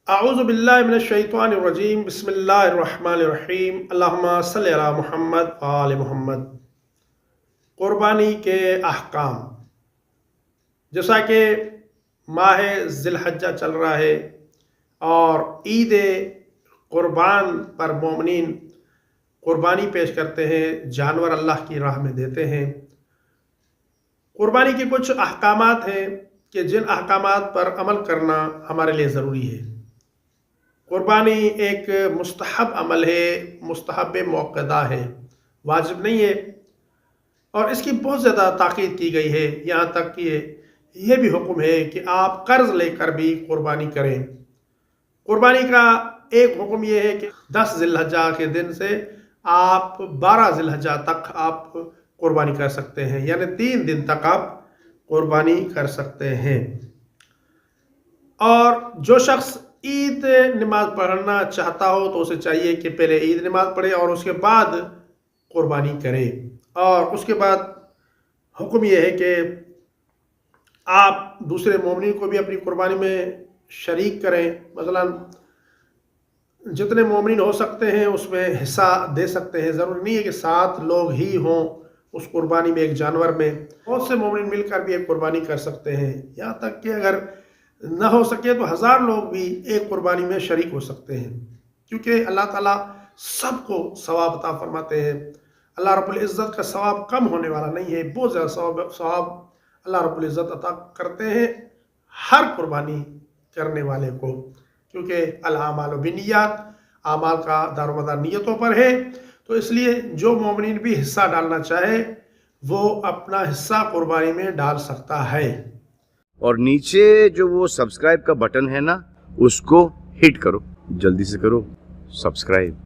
अऊज़ु बिल्लाहि मिनश शैतानिर रजीम बिस्मिल्लाहिर रहमानिर रहीम अल्लाहुम्मा सल्लि अला मुहम्मद व आले मुहम्मद। क़ुरबानी के अहकाम, जैसा कि माह ज़िलहज्जा चल रहा है और ईद क़ुरबान पर मोमिनीन क़ुरबानी पेश करते हैं, जानवर अल्लाह की राह में देते हैं। क़ुरबानी के कुछ अहकामात हैं कि जिन अहकामात पर अमल करना हमारे लिए ज़रूरी है। क़ुरबानी एक मुस्तहब अमल है, मुस्तहब मौक़दा है, वाजिब नहीं है और इसकी बहुत ज़्यादा ताक़ीद की गई है। यहाँ तक कि यह भी हुक्म है कि आप कर्ज़ लेकर भी क़ुरबानी करें। क़ुरबानी का एक हुक्म यह है कि 10 ज़िलहज्जा के दिन से आप 12 ज़िलहज्जा तक आप क़ुरबानी कर सकते हैं, यानी 3 दिन तक आप क़ुरबानी कर सकते हैं। और जो शख्स ईद नमाज पढ़ना चाहता हो तो उसे चाहिए कि पहले ईद नमाज पढ़े और उसके बाद क़ुरबानी करे। और उसके बाद हुक्म यह है कि आप दूसरे मोमिनीन को भी अपनी क़ुरबानी में शरीक करें। मसलन जितने मोमिनीन हो सकते हैं उसमें हिस्सा दे सकते हैं। ज़रूरी नहीं है कि 7 लोग ही हों उस क़ुरबानी में, एक जानवर में। बहुत से मोमिनीन मिलकर भी एक क़ुरबानी कर सकते हैं। यहाँ तक कि अगर न हो सके तो 1000 लोग भी एक क़ुरबानी में शरीक हो सकते हैं, क्योंकि अल्लाह ताला सबको सवाब अता फरमाते हैं। अल्लाह रब्बुल इज़्ज़त का सवाब कम होने वाला नहीं है, बहुत ज़्यादा सवाब अल्लाह रब्बुल इज़्ज़त अता करते हैं हर क़ुरबानी करने वाले को, क्योंकि अल आमालु बिन्नियात, आमाल का दारोमदार नियतों पर है। तो इसलिए जो मोमिनीन भी हिस्सा डालना चाहे वो अपना हिस्सा क़ुरबानी में डाल सकता है। और नीचे जो वो सब्सक्राइब का बटन है ना, उसको हिट करो, जल्दी से करो। सब्सक्राइब।